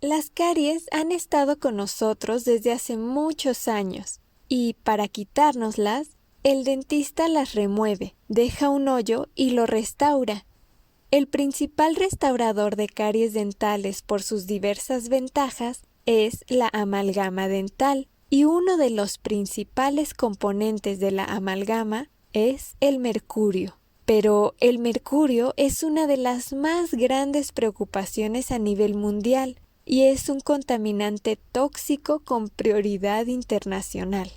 Las caries han estado con nosotros desde hace muchos años y para quitárnoslas, el dentista las remueve, deja un hoyo y lo restaura. El principal restaurador de caries dentales por sus diversas ventajas es la amalgama dental y uno de los principales componentes de la amalgama es el mercurio. Pero el mercurio es una de las más grandes preocupaciones a nivel mundial y es un contaminante tóxico con prioridad internacional.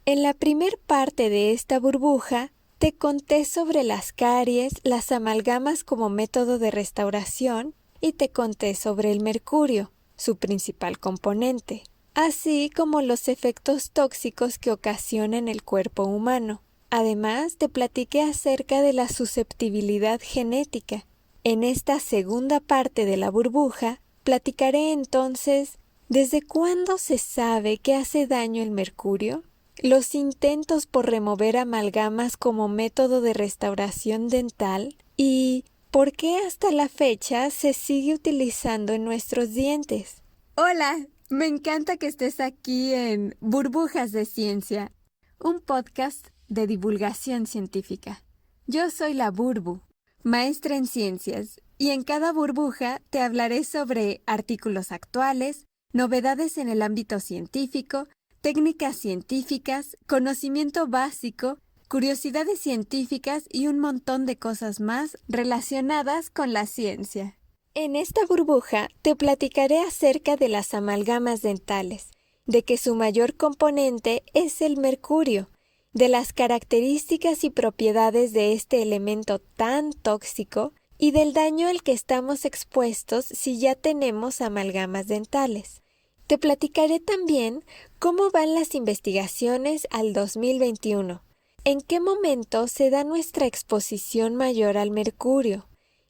En la primer parte de esta burbuja, te conté sobre las caries, las amalgamas como método de restauración y te conté sobre el mercurio, su principal componente, así como los efectos tóxicos que ocasiona en el cuerpo humano. Además, te platiqué acerca de la susceptibilidad genética. En esta segunda parte de la burbuja, platicaré entonces ¿desde cuándo se sabe que hace daño el mercurio? Los intentos por remover amalgamas como método de restauración dental y ¿por qué hasta la fecha se sigue utilizando en nuestros dientes? Hola, me encanta que estés aquí en Burbujas de Ciencia, un podcast de divulgación científica. Yo soy la Burbu, maestra en ciencias, y en cada burbuja te hablaré sobre artículos actuales, novedades en el ámbito científico, técnicas científicas, conocimiento básico, curiosidades científicas y un montón de cosas más relacionadas con la ciencia. En esta burbuja te platicaré acerca de las amalgamas dentales, de que su mayor componente es el mercurio, de las características y propiedades de este elemento tan tóxico y del daño al que estamos expuestos si ya tenemos amalgamas dentales. Te platicaré también cómo van las investigaciones al 2021, en qué momento se da nuestra exposición mayor al mercurio,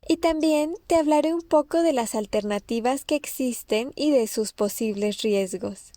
y también te hablaré un poco de las alternativas que existen y de sus posibles riesgos.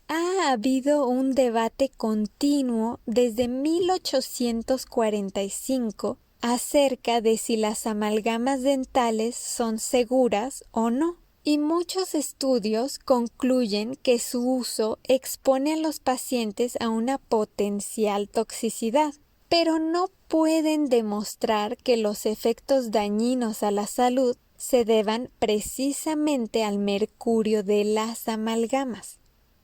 Ha habido un debate continuo desde 1845 acerca de si las amalgamas dentales son seguras o no. Y muchos estudios concluyen que su uso expone a los pacientes a una potencial toxicidad, pero no pueden demostrar que los efectos dañinos a la salud se deban precisamente al mercurio de las amalgamas.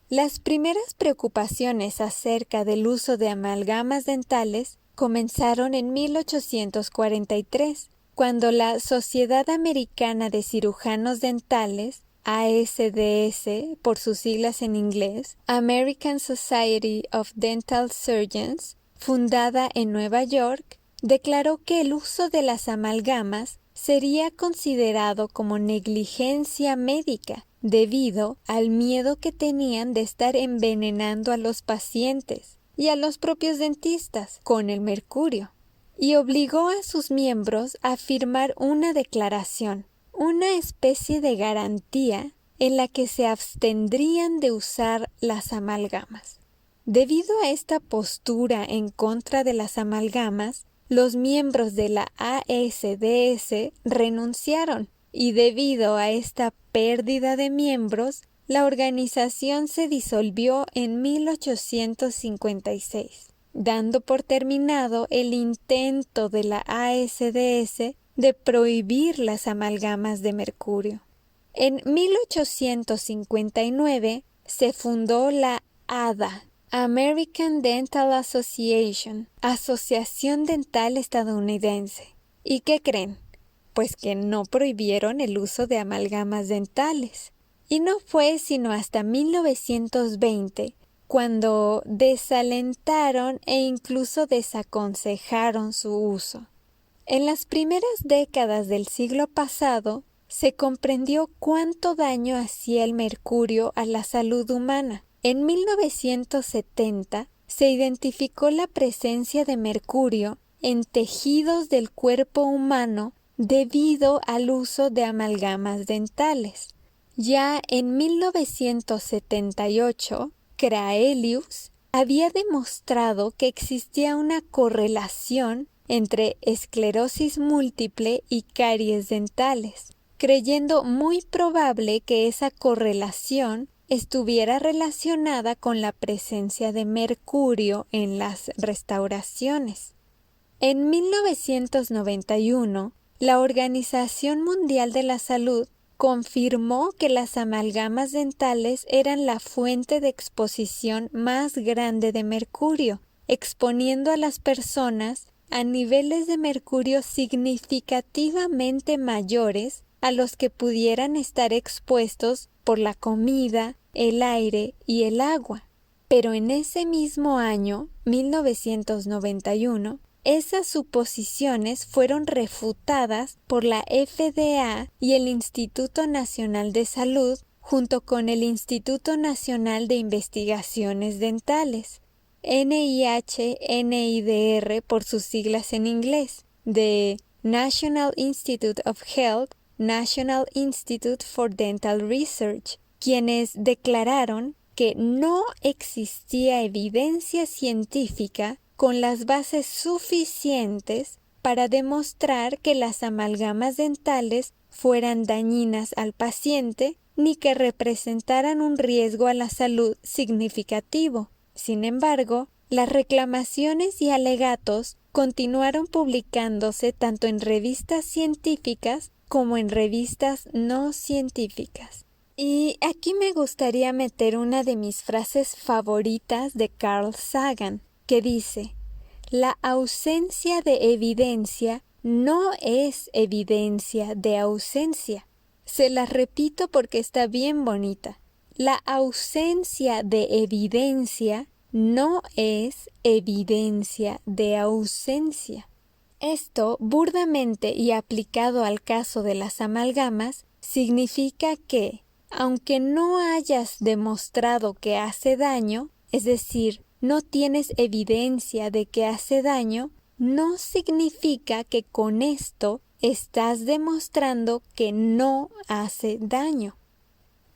Las primeras preocupaciones acerca del uso de amalgamas dentales comenzaron en 1843, cuando la Sociedad Americana de Cirujanos Dentales, ASDS por sus siglas en inglés, American Society of Dental Surgeons, fundada en Nueva York, declaró que el uso de las amalgamas sería considerado como negligencia médica debido al miedo que tenían de estar envenenando a los pacientes y a los propios dentistas con el mercurio, y obligó a sus miembros a firmar una declaración, una especie de garantía en la que se abstendrían de usar las amalgamas. Debido a esta postura en contra de las amalgamas, los miembros de la ASDS renunciaron y debido a esta pérdida de miembros, la organización se disolvió en 1856, dando por terminado el intento de la ASDS de prohibir las amalgamas de mercurio. En 1859 se fundó la ADA, American Dental Association, Asociación Dental Estadounidense. ¿Y qué creen? Pues que no prohibieron el uso de amalgamas dentales. Y no fue sino hasta 1920 cuando desalentaron e incluso desaconsejaron su uso. En las primeras décadas del siglo pasado, se comprendió cuánto daño hacía el mercurio a la salud humana. En 1970 se identificó la presencia de mercurio en tejidos del cuerpo humano debido al uso de amalgamas dentales. Ya en 1978, Craelius había demostrado que existía una correlación entre esclerosis múltiple y caries dentales. creyendo muy probable que esa correlación estuviera relacionada con la presencia de mercurio en las restauraciones. En 1991, la Organización Mundial de la Salud confirmó que las amalgamas dentales eran la fuente de exposición más grande de mercurio, exponiendo a las personas a niveles de mercurio significativamente mayores a los que pudieran estar expuestos por la comida, el aire y el agua. Pero en ese mismo año, 1991, esas suposiciones fueron refutadas por la FDA y el Instituto Nacional de Salud junto con el Instituto Nacional de Investigaciones Dentales, NIH-NIDR por sus siglas en inglés, de National Institute of Health, National Institute for Dental Research, quienes declararon que no existía evidencia científica con las bases suficientes para demostrar que las amalgamas dentales fueran dañinas al paciente ni que representaran un riesgo a la salud significativo. Sin embargo, las reclamaciones y alegatos continuaron publicándose tanto en revistas científicas como en revistas no científicas. Y aquí me gustaría meter una de mis frases favoritas de Carl Sagan, que dice: la ausencia de evidencia no es evidencia de ausencia. Se la repito porque está bien bonita. La ausencia de evidencia no es evidencia de ausencia. Esto, burdamente y aplicado al caso de las amalgamas, significa que, aunque no hayas demostrado que hace daño, es decir, no tienes evidencia de que hace daño, no significa que con esto estás demostrando que no hace daño.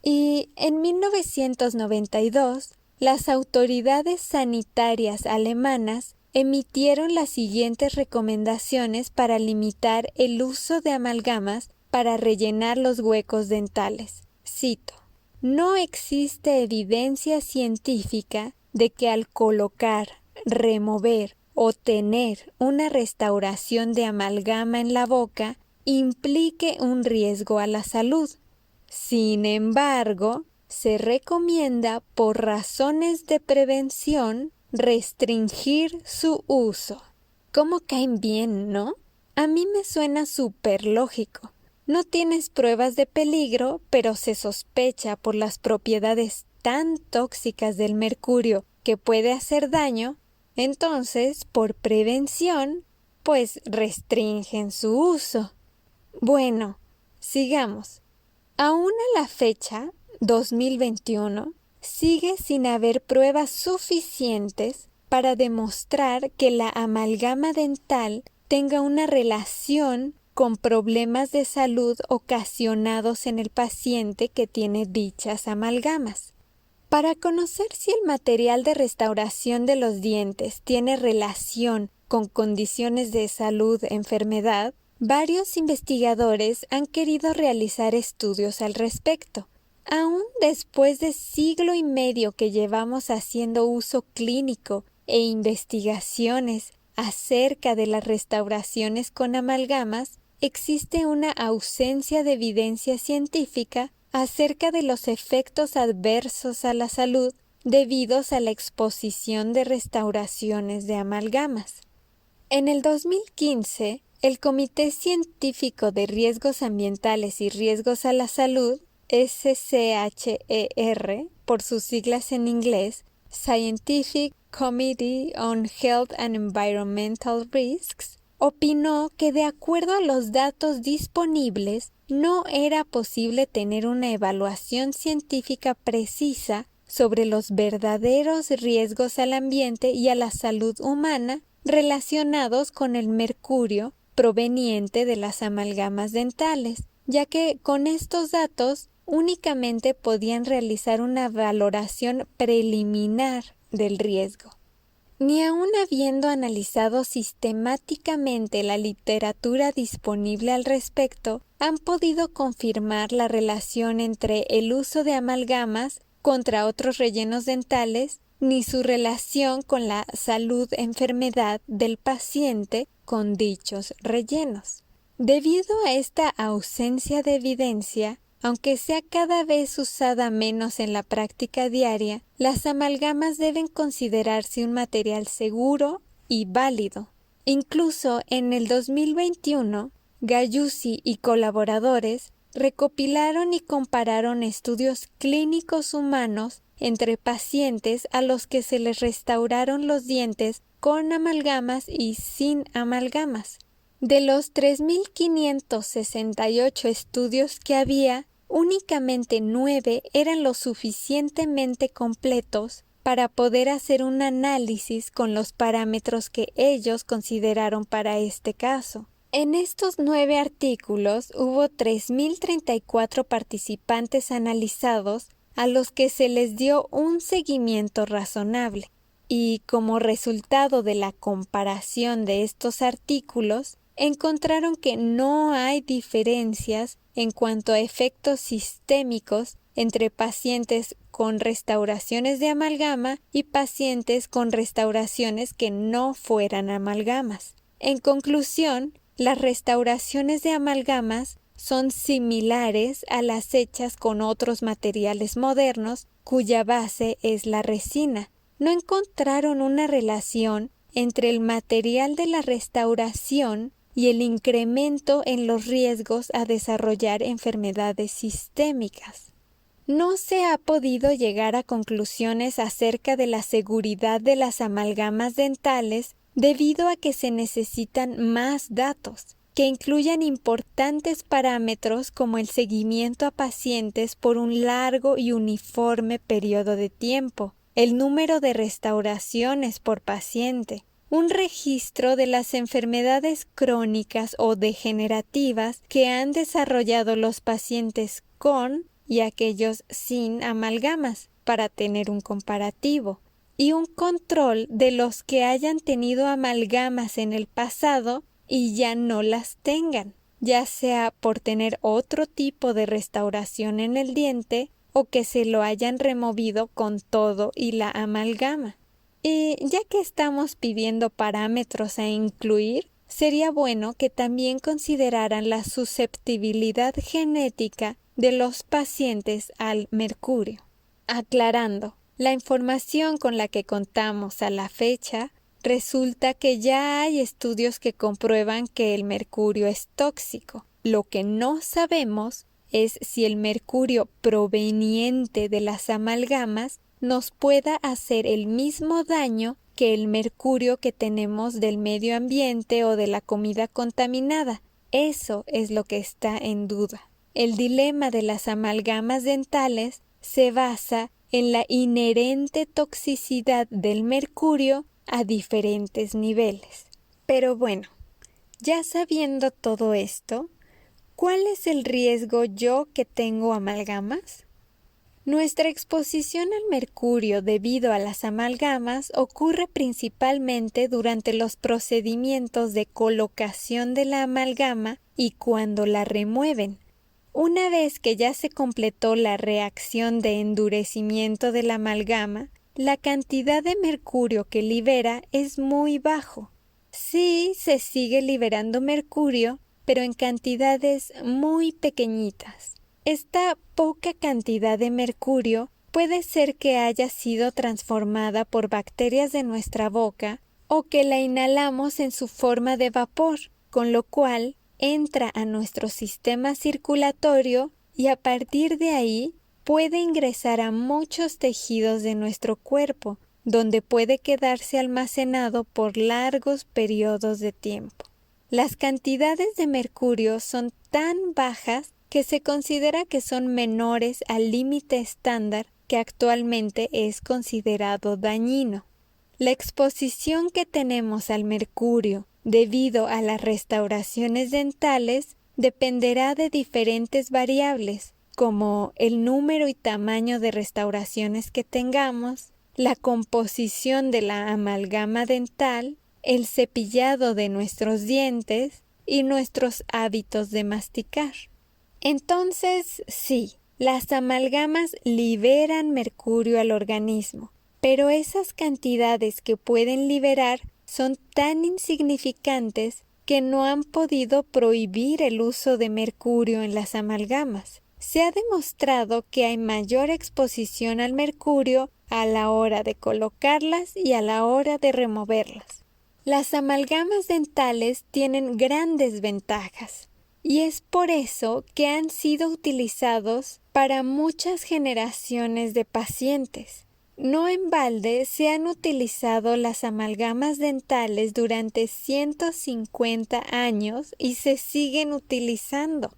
Y en 1992, las autoridades sanitarias alemanas emitieron las siguientes recomendaciones para limitar el uso de amalgamas para rellenar los huecos dentales. Cito: no existe evidencia científica de que al colocar, remover o tener una restauración de amalgama en la boca implique un riesgo a la salud. Sin embargo, se recomienda por razones de prevención restringir su uso. ¿Cómo caen bien, no? A mí me suena súper lógico. No tienes pruebas de peligro, pero se sospecha por las propiedades tan tóxicas del mercurio que puede hacer daño, entonces, por prevención, pues restringen su uso. Bueno, sigamos. Aún a la fecha, 2021, sigue sin haber pruebas suficientes para demostrar que la amalgama dental tenga una relación con problemas de salud ocasionados en el paciente que tiene dichas amalgamas. Para conocer si el material de restauración de los dientes tiene relación con condiciones de salud, enfermedad, varios investigadores han querido realizar estudios al respecto. Aún después de siglo y medio que llevamos haciendo uso clínico e investigaciones acerca de las restauraciones con amalgamas, existe una ausencia de evidencia científica acerca de los efectos adversos a la salud debidos a la exposición de restauraciones de amalgamas. En el 2015, el Comité Científico de Riesgos Ambientales y Riesgos a la Salud, SCHER, por sus siglas en inglés, Scientific Committee on Health and Environmental Risks, opinó que de acuerdo a los datos disponibles, no era posible tener una evaluación científica precisa sobre los verdaderos riesgos al ambiente y a la salud humana relacionados con el mercurio proveniente de las amalgamas dentales, ya que con estos datos únicamente podían realizar una valoración preliminar del riesgo. Ni aun habiendo analizado sistemáticamente la literatura disponible al respecto, han podido confirmar la relación entre el uso de amalgamas contra otros rellenos dentales, ni su relación con la salud-enfermedad del paciente con dichos rellenos. Debido a esta ausencia de evidencia, aunque sea cada vez usada menos en la práctica diaria, las amalgamas deben considerarse un material seguro y válido. Incluso en el 2021, Gayusi y colaboradores recopilaron y compararon estudios clínicos humanos entre pacientes a los que se les restauraron los dientes con amalgamas y sin amalgamas. De los 3.568 estudios que había, únicamente 9 eran lo suficientemente completos para poder hacer un análisis con los parámetros que ellos consideraron para este caso. En estos 9 artículos hubo 3.034 participantes analizados a los que se les dio un seguimiento razonable. Y como resultado de la comparación de estos artículos, encontraron que no hay diferencias en cuanto a efectos sistémicos entre pacientes con restauraciones de amalgama y pacientes con restauraciones que no fueran amalgamas. En conclusión, las restauraciones de amalgamas son similares a las hechas con otros materiales modernos cuya base es la resina. No encontraron una relación entre el material de la restauración y el incremento en los riesgos a desarrollar enfermedades sistémicas. No se ha podido llegar a conclusiones acerca de la seguridad de las amalgamas dentales debido a que se necesitan más datos, que incluyan importantes parámetros como el seguimiento a pacientes por un largo y uniforme periodo de tiempo, el número de restauraciones por paciente, un registro de las enfermedades crónicas o degenerativas que han desarrollado los pacientes con y aquellos sin amalgamas para tener un comparativo, y un control de los que hayan tenido amalgamas en el pasado y ya no las tengan, ya sea por tener otro tipo de restauración en el diente o que se lo hayan removido con todo y la amalgama. Y ya que estamos pidiendo parámetros a incluir, sería bueno que también consideraran la susceptibilidad genética de los pacientes al mercurio. Aclarando, la información con la que contamos a la fecha resulta que ya hay estudios que comprueban que el mercurio es tóxico. Lo que no sabemos es si el mercurio proveniente de las amalgamas nos pueda hacer el mismo daño que el mercurio que tenemos del medio ambiente o de la comida contaminada. Eso es lo que está en duda. El dilema de las amalgamas dentales se basa en la inherente toxicidad del mercurio a diferentes niveles. Pero bueno, ya sabiendo todo esto, ¿cuál es el riesgo yo que tengo amalgamas? Nuestra exposición al mercurio debido a las amalgamas ocurre principalmente durante los procedimientos de colocación de la amalgama y cuando la remueven. Una vez que ya se completó la reacción de endurecimiento de la amalgama, la cantidad de mercurio que libera es muy bajo. Sí, se sigue liberando mercurio, pero en cantidades muy pequeñitas. Esta poca cantidad de mercurio puede ser que haya sido transformada por bacterias de nuestra boca o que la inhalamos en su forma de vapor, con lo cual entra a nuestro sistema circulatorio y a partir de ahí puede ingresar a muchos tejidos de nuestro cuerpo, donde puede quedarse almacenado por largos periodos de tiempo. Las cantidades de mercurio son tan bajas que se considera que son menores al límite estándar que actualmente es considerado dañino. La exposición que tenemos al mercurio debido a las restauraciones dentales dependerá de diferentes variables, como el número y tamaño de restauraciones que tengamos, la composición de la amalgama dental, el cepillado de nuestros dientes y nuestros hábitos de masticar. Entonces, sí, las amalgamas liberan mercurio al organismo, pero esas cantidades que pueden liberar son tan insignificantes que no han podido prohibir el uso de mercurio en las amalgamas. Se ha demostrado que hay mayor exposición al mercurio a la hora de colocarlas y a la hora de removerlas. Las amalgamas dentales tienen grandes ventajas y es por eso que han sido utilizados para muchas generaciones de pacientes. No en balde se han utilizado las amalgamas dentales durante 150 años y se siguen utilizando.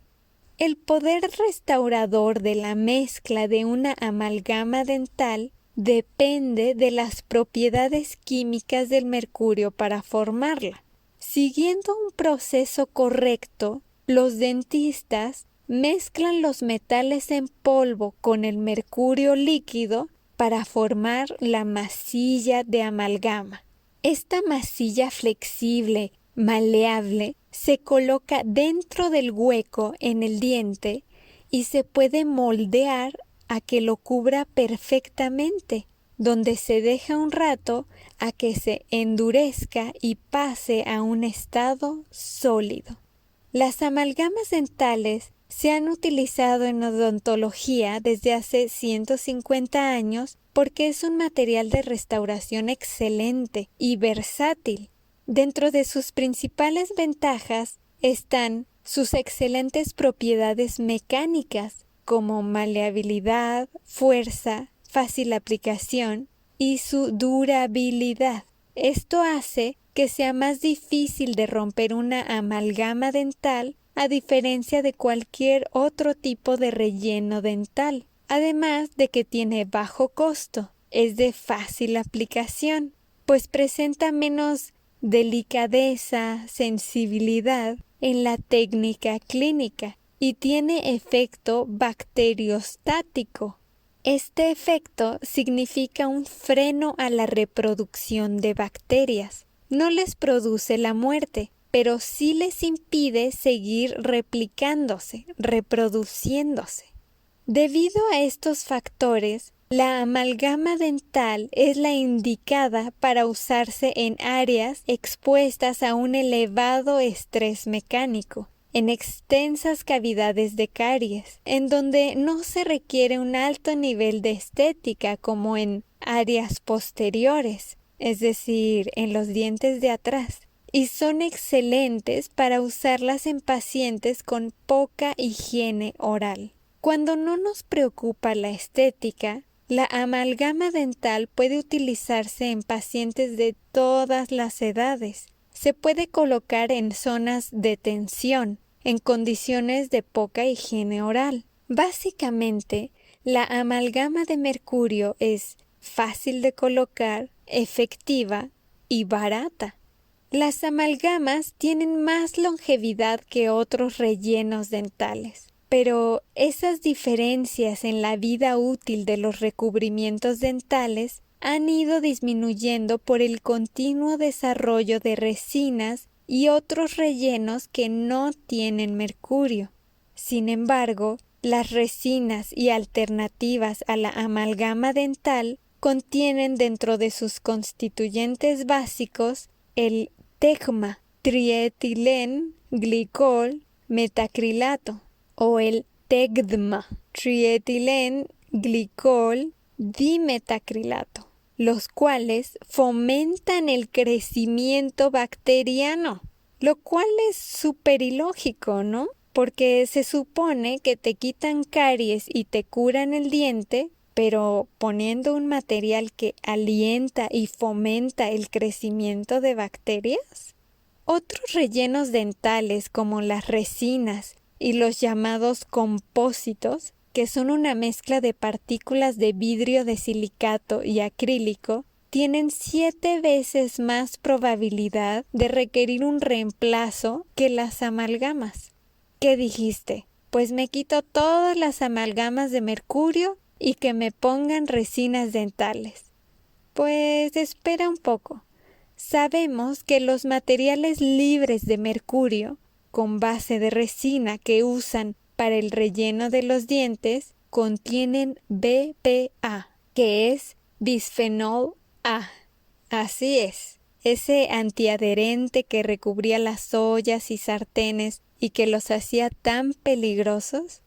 El poder restaurador de la mezcla de una amalgama dental depende de las propiedades químicas del mercurio para formarla. Siguiendo un proceso correcto, los dentistas mezclan los metales en polvo con el mercurio líquido para formar la masilla de amalgama. Esta masilla flexible, maleable, se coloca dentro del hueco en el diente y se puede moldear a que lo cubra perfectamente, donde se deja un rato a que se endurezca y pase a un estado sólido. Las amalgamas dentales se han utilizado en odontología desde hace 150 años porque es un material de restauración excelente y versátil. Dentro de sus principales ventajas están sus excelentes propiedades mecánicas como maleabilidad, fuerza, fácil aplicación y su durabilidad. Esto hace que sea más difícil de romper una amalgama dental a diferencia de cualquier otro tipo de relleno dental, además de que tiene bajo costo, es de fácil aplicación, pues presenta menos delicadeza, sensibilidad en la técnica clínica y tiene efecto bacteriostático. Este efecto significa un freno a la reproducción de bacterias. No les produce la muerte, pero sí les impide seguir replicándose, reproduciéndose. Debido a estos factores, la amalgama dental es la indicada para usarse en áreas expuestas a un elevado estrés mecánico, en extensas cavidades de caries, en donde no se requiere un alto nivel de estética como en áreas posteriores, es decir, en los dientes de atrás, y son excelentes para usarlas en pacientes con poca higiene oral. Cuando no nos preocupa la estética, la amalgama dental puede utilizarse en pacientes de todas las edades. Se puede colocar en zonas de tensión, en condiciones de poca higiene oral. Básicamente, la amalgama de mercurio es fácil de colocar, efectiva y barata. Las amalgamas tienen más longevidad que otros rellenos dentales, pero esas diferencias en la vida útil de los recubrimientos dentales han ido disminuyendo por el continuo desarrollo de resinas y otros rellenos que no tienen mercurio. Sin embargo, las resinas y alternativas a la amalgama dental contienen dentro de sus constituyentes básicos el TEGMA, trietilenglicol metacrilato, o el TEGDMA, trietilenglicol dimetacrilato, los cuales fomentan el crecimiento bacteriano, lo cual es súper ilógico, ¿no? Porque se supone que te quitan caries y te curan el diente, pero poniendo un material que alienta y fomenta el crecimiento de bacterias. Otros rellenos dentales como las resinas y los llamados compósitos, que son una mezcla de partículas de vidrio de silicato y acrílico, tienen 7 veces más probabilidad de requerir un reemplazo que las amalgamas. ¿Qué dijiste? Pues me quito todas las amalgamas de mercurio y que me pongan resinas dentales. Pues espera un poco. Sabemos que los materiales libres de mercurio, con base de resina que usan para el relleno de los dientes, contienen BPA, que es bisfenol A. Así es, ese antiadherente que recubría las ollas y sartenes y que los hacía tan peligrosos.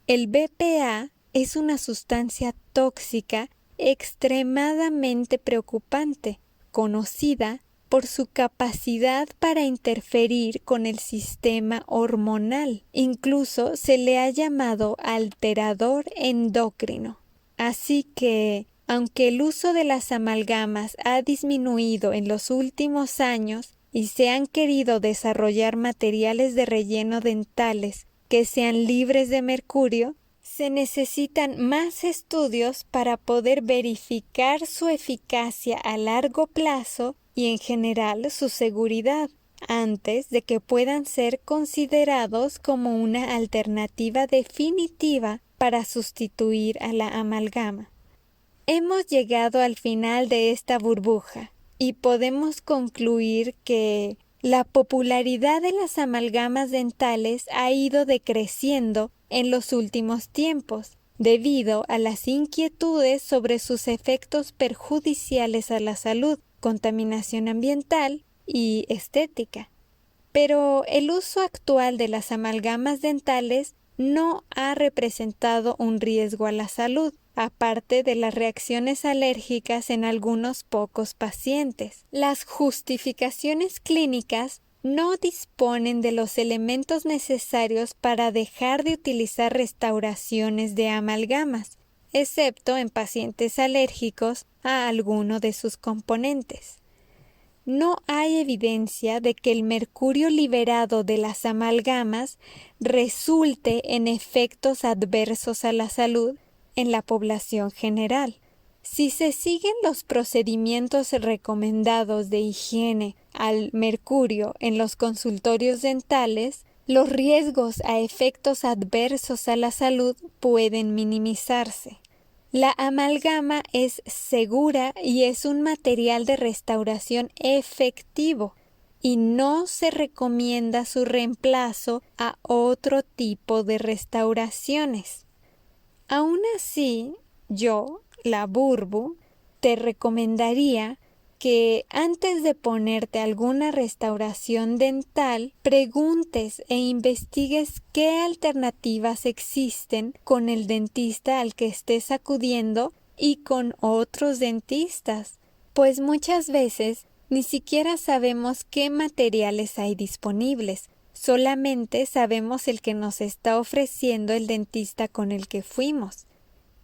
El BPA es una sustancia tóxica extremadamente preocupante, conocida por su capacidad para interferir con el sistema hormonal. Incluso se le ha llamado alterador endocrino. Así que, aunque el uso de las amalgamas ha disminuido en los últimos años y se han querido desarrollar materiales de relleno dentales que sean libres de mercurio, se necesitan más estudios para poder verificar su eficacia a largo plazo y en general su seguridad, antes de que puedan ser considerados como una alternativa definitiva para sustituir a la amalgama. Hemos llegado al final de esta burbuja y podemos concluir que la popularidad de las amalgamas dentales ha ido decreciendo en los últimos tiempos, debido a las inquietudes sobre sus efectos perjudiciales a la salud, contaminación ambiental y estética. Pero el uso actual de las amalgamas dentales no ha representado un riesgo a la salud, aparte de las reacciones alérgicas en algunos pocos pacientes. Las justificaciones clínicas no disponen de los elementos necesarios para dejar de utilizar restauraciones de amalgamas, excepto en pacientes alérgicos a alguno de sus componentes. No hay evidencia de que el mercurio liberado de las amalgamas resulte en efectos adversos a la salud en la población general. Si se siguen los procedimientos recomendados de higiene al mercurio en los consultorios dentales, los riesgos a efectos adversos a la salud pueden minimizarse. La amalgama es segura y es un material de restauración efectivo y no se recomienda su reemplazo a otro tipo de restauraciones. Aún así, yo, la Burbu, te recomendaría que antes de ponerte alguna restauración dental, preguntes e investigues qué alternativas existen con el dentista al que estés acudiendo y con otros dentistas, pues muchas veces ni siquiera sabemos qué materiales hay disponibles, solamente sabemos el que nos está ofreciendo el dentista con el que fuimos.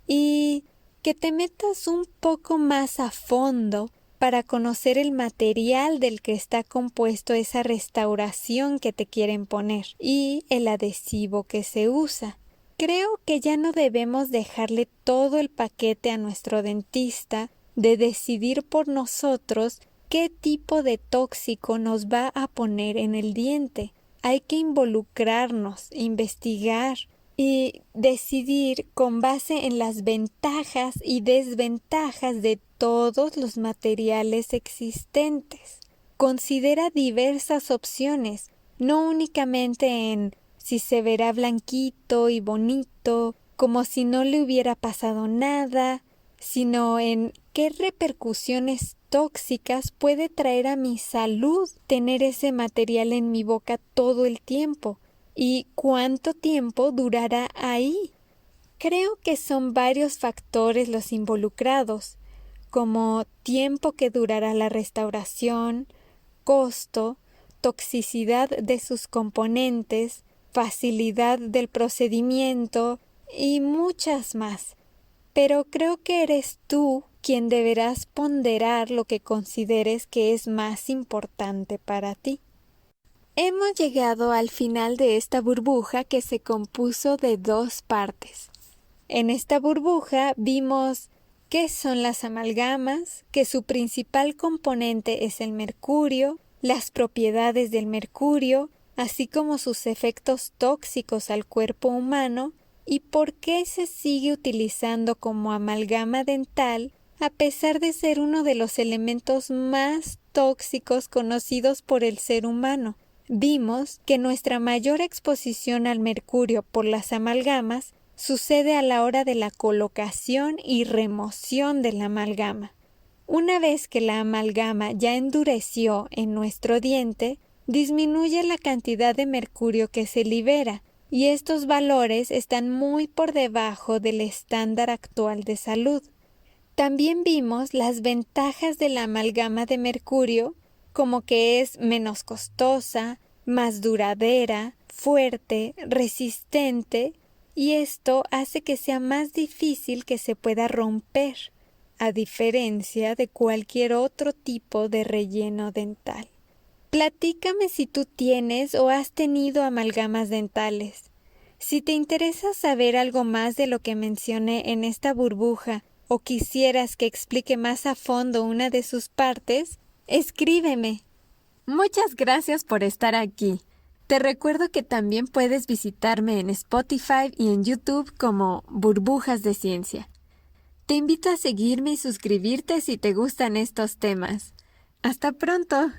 Y que te metas un poco más a fondo para conocer el material del que está compuesto esa restauración que te quieren poner y el adhesivo que se usa. Creo que ya no debemos dejarle todo el paquete a nuestro dentista de decidir por nosotros qué tipo de tóxico nos va a poner en el diente. Hay que involucrarnos, investigar y decidir con base en las ventajas y desventajas de todos los materiales existentes. Considera diversas opciones, no únicamente en si se verá blanquito y bonito, como si no le hubiera pasado nada, sino en qué repercusiones tóxicas puede traer a mi salud tener ese material en mi boca todo el tiempo y cuánto tiempo durará ahí. Creo que son varios factores los involucrados, como tiempo que durará la restauración, costo, toxicidad de sus componentes, facilidad del procedimiento y muchas más. Pero creo que eres tú quien deberás ponderar lo que consideres que es más importante para ti. Hemos llegado al final de esta burbuja que se compuso de 2 partes. En esta burbuja vimos qué son las amalgamas, que su principal componente es el mercurio, las propiedades del mercurio, así como sus efectos tóxicos al cuerpo humano y por qué se sigue utilizando como amalgama dental a pesar de ser uno de los elementos más tóxicos conocidos por el ser humano. Vimos que nuestra mayor exposición al mercurio por las amalgamas sucede a la hora de la colocación y remoción de la amalgama. Una vez que la amalgama ya endureció en nuestro diente, disminuye la cantidad de mercurio que se libera, y estos valores están muy por debajo del estándar actual de salud. También vimos las ventajas de la amalgama de mercurio, como que es menos costosa, más duradera, fuerte, resistente, y esto hace que sea más difícil que se pueda romper, a diferencia de cualquier otro tipo de relleno dental. Platícame si tú tienes o has tenido amalgamas dentales. Si te interesa saber algo más de lo que mencioné en esta burbuja o quisieras que explique más a fondo una de sus partes, escríbeme. Muchas gracias por estar aquí. Te recuerdo que también puedes visitarme en Spotify y en YouTube como Burbujas de Ciencia. Te invito a seguirme y suscribirte si te gustan estos temas. ¡Hasta pronto!